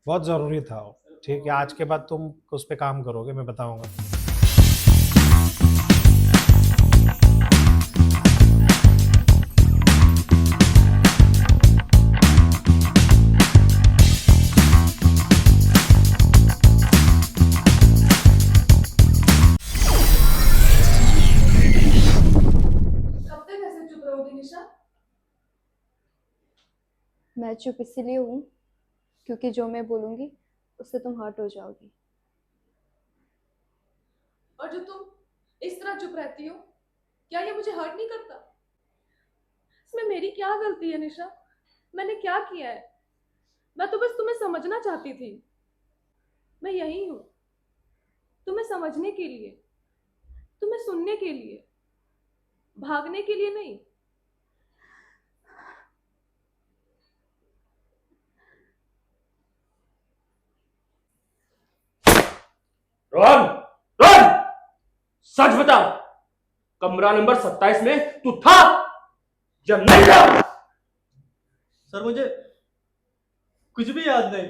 बहुत ज़रूरी था वो। ठीक है, आज के बाद तुम उस पे काम करोगे, मैं बताऊंगा। कब तक ऐसे चुप रहोगी निशा? मैं चुप इसीलिए हूँ क्योंकि जो मैं बोलूंगी उससे तुम हर्ट हो जाओगी। और जो तुम इस तरह चुप रहती हो, क्या ये मुझे हर्ट नहीं करता? इसमें मेरी क्या गलती है निशा? मैंने क्या किया है? मैं तो बस तुम्हें समझना चाहती थी। मैं यही हूँ, तुम्हें समझने के लिए, तुम्हें सुनने के लिए, भागने के लिए नहीं। रोहन, रोहन, सच बता, कमरा नंबर 27 में तू था या नहीं था? सर मुझे कुछ भी याद नहीं।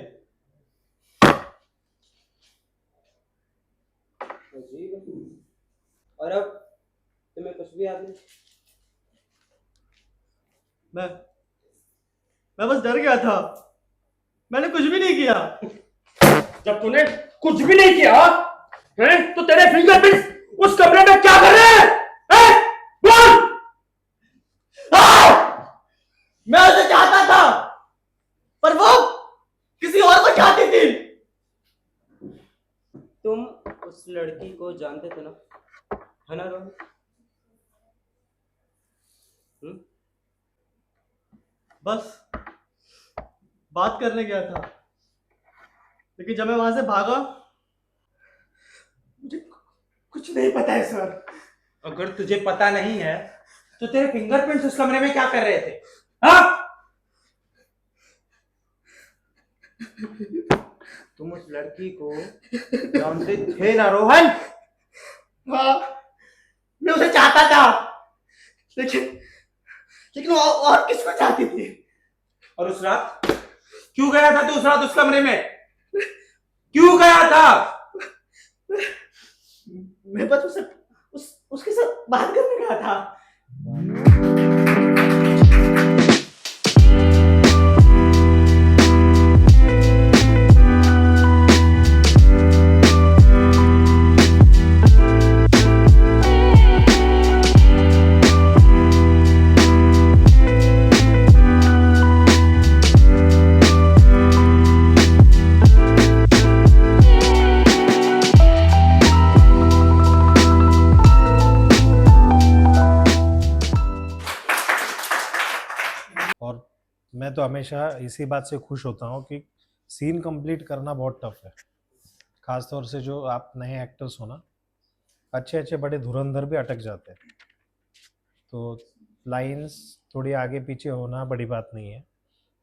और अब तुम्हें कुछ भी याद नहीं? मैं मैं बस डर गया था, मैंने कुछ भी नहीं किया। जब तूने कुछ भी नहीं किया है तो तेरे फिंगरप्रिंट्स उस कमरे में क्या कर रहे हैं? हैं? बोल! मैं उसे चाहता था पर वो किसी और को चाहती थी। तुम उस लड़की को जानते थे ना, है ना रोहन? बस बात करने गया था, लेकिन जब मैं वहां से भागा मुझे कुछ नहीं पता है सर। अगर तुझे पता नहीं है तो तेरे फिंगरप्रिंट्स उस कमरे में क्या कर रहे थे? हाँ? तुम उस लड़की को जानते थे ना रोहन? हाँ, मैं उसे चाहता था, लेकिन लेकिन वो और किसको चाहती थी? और उस रात क्यों गया था तू उस रात उस कमरे में? क्यों गया था? मैं बस उसके साथ बात करने गया था। और मैं तो हमेशा इसी बात से खुश होता हूँ कि सीन कंप्लीट करना बहुत टफ है, खासतौर से जो आप नए एक्टर्स हो ना, अच्छे अच्छे बड़े धुरंधर भी अटक जाते हैं। तो लाइंस थोड़ी आगे पीछे होना बड़ी बात नहीं है,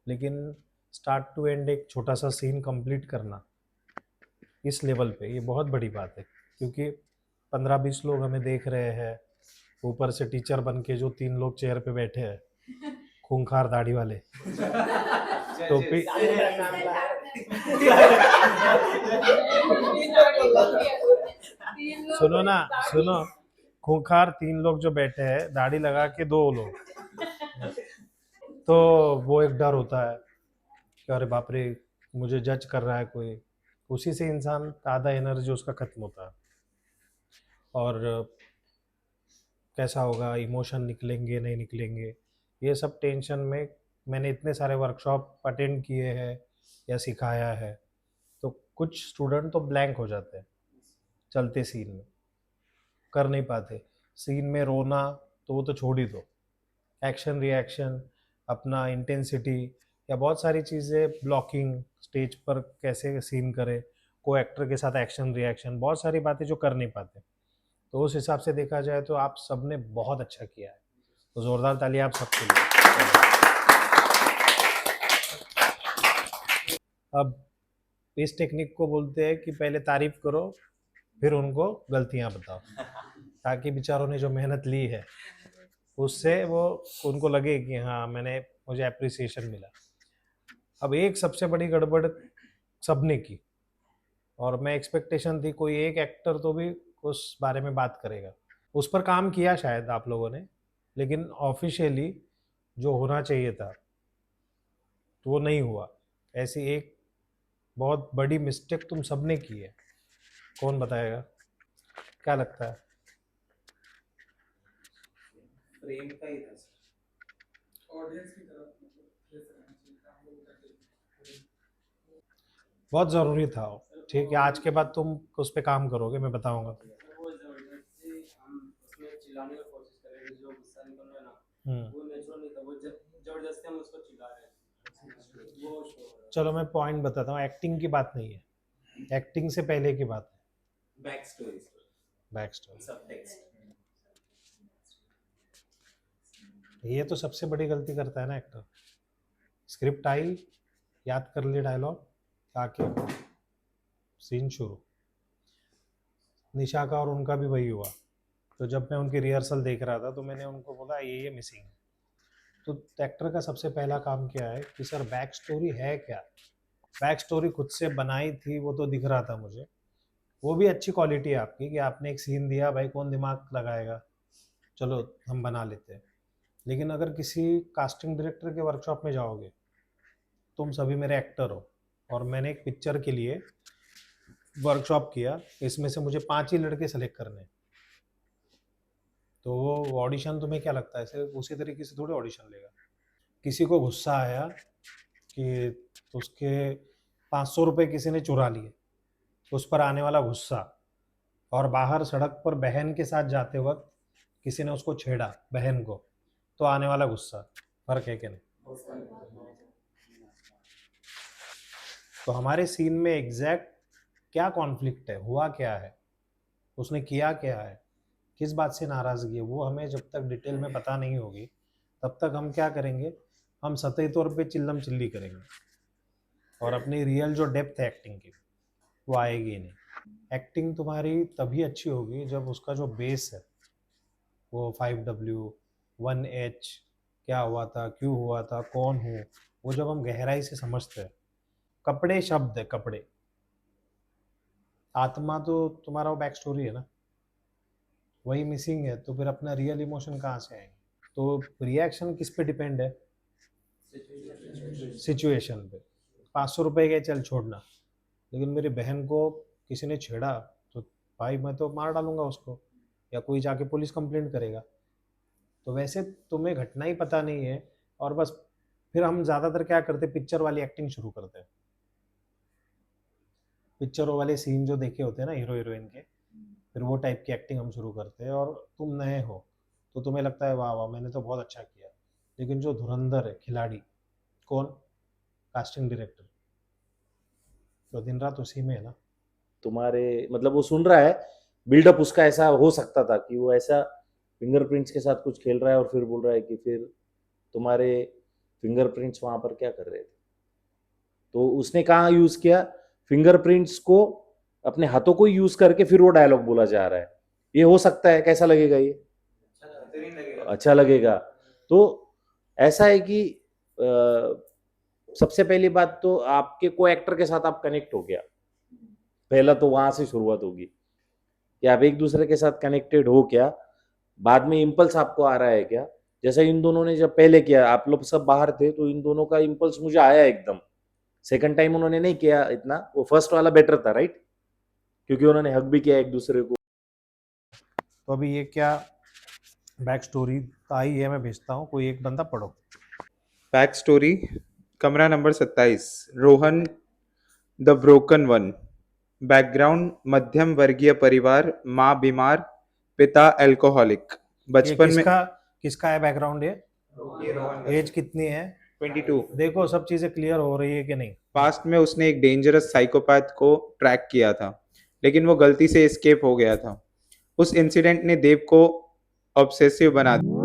लेकिन स्टार्ट टू एंड एक छोटा सा सीन कंप्लीट करना इस लेवल पे ये बहुत बड़ी बात है, क्योंकि 15-20 लोग हमें देख रहे हैं, ऊपर से टीचर बन के जो 3 लोग चेयर पे बैठे हैं, खूंखार दाढ़ी वाले टोपी। सुनो ना, सुनो, खूंखार 3 लोग जो बैठे हैं, दाढ़ी लगा के 2 लोग, तो वो एक डर होता है कि अरे बाप रे मुझे जज कर रहा है कोई, उसी से इंसान का आधा एनर्जी उसका खत्म होता है। और कैसा होगा, इमोशन निकलेंगे नहीं निकलेंगे, ये सब टेंशन में मैंने इतने सारे वर्कशॉप अटेंड किए हैं या सिखाया है, तो कुछ स्टूडेंट तो ब्लैंक हो जाते हैं चलते सीन में, कर नहीं पाते। सीन में रोना तो वो तो छोड़ ही दो, एक्शन रिएक्शन, अपना इंटेंसिटी या बहुत सारी चीज़ें, ब्लॉकिंग, स्टेज पर कैसे सीन करे, को एक्टर के साथ एक्शन रिएक्शन, बहुत सारी बातें जो कर नहीं पाते। तो उस हिसाब से देखा जाए तो आप सबने बहुत अच्छा किया है, तो ज़ोरदार ताली आप सबके लिए। अब इस टेक्निक को बोलते हैं कि पहले तारीफ करो फिर उनको गलतियां बताओ, ताकि बेचारों ने जो मेहनत ली है उससे वो उनको लगे कि हाँ मुझे अप्रिसिएशन मिला। अब एक सबसे बड़ी गड़बड़ सबने की, और मैं एक्सपेक्टेशन थी कोई एक एक्टर तो भी उस बारे में बात करेगा। उस पर काम किया शायद आप लोगों ने, लेकिन ऑफिशियली जो होना चाहिए था तो वो नहीं हुआ। ऐसी एक बहुत बड़ी मिस्टेक तुम सबने की है। कौन बताएगा, क्या लगता है? प्रेम का ही था सर। बहुत ज़रूरी था वो। ठीक है, आज के बाद तुम उस पर काम करोगे, मैं बताऊंगा। वो जबरदस्ती हम उसमें चिल्लाने की कोशिश कर रहे थे, जो गुस्सा निकल रहा है ना हम्म। वो नेचुरल नहीं था, वो जबरदस्ती हम उसको चिल्ला रहे हैं, वो शो हो रहा चलो मैं पॉइंट बताता हूँ, एक्टिंग की बात नहीं है, एक्टिंग से पहले की बात है, है। Back story, back story. सब टेक्स्ट। ये तो सबसे बड़ी गलती करता है ना एक्टर। स्क्रिप्ट आई, याद कर लिए डायलॉग, आके सीन शुरू। निशा का और उनका भी वही हुआ। तो जब मैं उनकी रिहर्सल देख रहा था तो मैंने उनको बोला ये मिसिंग है। तो एक्टर का सबसे पहला काम क्या है कि सर बैक स्टोरी है क्या। बैक स्टोरी खुद से बनाई थी वो तो दिख रहा था मुझे, वो भी अच्छी क्वालिटी है आपकी कि आपने एक सीन दिया, भाई कौन दिमाग लगाएगा, चलो हम बना लेते हैं। लेकिन अगर किसी कास्टिंग डायरेक्टर के वर्कशॉप में जाओगे, तुम सभी मेरे एक्टर हो और मैंने एक पिक्चर के लिए वर्कशॉप किया, इसमें से मुझे 5 ही लड़के सेलेक्ट करने हैं, तो वो ऑडिशन तुम्हें क्या लगता है सिर्फ उसी तरीके से थोड़ी ऑडिशन लेगा। किसी को गुस्सा आया कि उसके 500 रुपये किसी ने चुरा लिए, उस पर आने वाला गुस्सा, और बाहर सड़क पर बहन के साथ जाते वक्त किसी ने उसको छेड़ा बहन को, तो आने वाला गुस्सा, फर्क है कि नहीं? तो हमारे सीन में एग्जैक्ट क्या कॉन्फ्लिक्ट है, हुआ क्या है, उसने किया क्या है, किस बात से नाराज़गी है, वो हमें जब तक डिटेल में पता नहीं होगी तब तक हम क्या करेंगे, हम सतही तौर पे चिल्लम चिल्ली करेंगे और अपनी रियल जो डेप्थ है एक्टिंग की वो आएगी ही नहीं। एक्टिंग तुम्हारी तभी अच्छी होगी जब उसका जो बेस है वो 5W 1H क्या हुआ था, क्यों हुआ था, कौन हूँ, वो जब हम गहराई से समझते हैं। कपड़े शब्द है, कपड़े, आत्मा तो तुम्हारा वो बैक स्टोरी है ना, वही मिसिंग है, तो फिर अपना रियल इमोशन कहाँ से आएंगे? तो रिएक्शन किस पे डिपेंड है? सिचुएशन पे। 500 रुपये के चल छोड़ना, लेकिन मेरी बहन को किसी ने छेड़ा तो भाई मैं तो मार डालूंगा उसको, या कोई जाके पुलिस कंप्लेंट करेगा। तो वैसे तुम्हें घटना ही पता नहीं है और बस फिर हम ज़्यादातर क्या करते, पिक्चर वाली एक्टिंग शुरू करते हैं। पिक्चरों वाले सीन जो देखे होते हैं ना हीरो हीरोइन के, फिर वो टाइप की एक्टिंग हम शुरू करते हैं। और तुम नए हो तो तुम्हें लगता है वाह वाह मैंने तो बहुत अच्छा किया, लेकिन जो धुरंधर है खिलाड़ी, कौन? कास्टिंग डायरेक्टर, तो दिन रात उसी में है ना। तुम्हारे मतलब वो सुन रहा है, बिल्डअप उसका ऐसा हो सकता था कि वो ऐसा फिंगरप्रिंट्स के साथ कुछ खेल रहा है और फिर बोल रहा है कि फिर तुम्हारे फिंगरप्रिंट्स वहां पर क्या कर रहे थे। तो उसने कहाँ यूज किया फिंगरप्रिंट्स को, अपने हाथों को यूज करके फिर वो डायलॉग बोला जा रहा है। ये हो सकता है, कैसा लगेगा ये? अच्छा लगेगा। तो ऐसा है कि सबसे पहली बात तो आपके को एक्टर के साथ आप कनेक्ट हो गया, पहला तो वहां से शुरुआत होगी कि आप एक दूसरे के साथ कनेक्टेड हो क्या। बाद में इम्पल्स आपको आ रहा है क्या, जैसा इन दोनों ने जब पहले किया, आप लोग सब बाहर थे तो इन दोनों का इम्पल्स मुझे आया एकदम। सेकंड टाइम उन्होंने नहीं किया इतना, वो फर्स्ट वाला बेटर था राइट, क्योंकि उन्होंने हक भी किया एक दूसरे को। तो अभी ये क्या बैक स्टोरी आई है, मैं भेजता हूँ, कोई एक बंदा पढ़ो। बैक स्टोरी, कमरा number 27, Rohan the broken one. Background, मध्यम वर्गीय परिवार, माँ बीमार, पिता अल्कोहलिक। ये बचपन में किसका है बैकग्राउंड? ये एज कितनी है? 22। देखो सब चीजें क्लियर हो रही है कि नहीं? पास्ट में उसने एक डेंजरस साइकोपैथ को ट्रैक किया था, लेकिन वो गलती से एस्केप हो गया था। उस इंसिडेंट ने देव को ऑब्सेसिव बना दिया।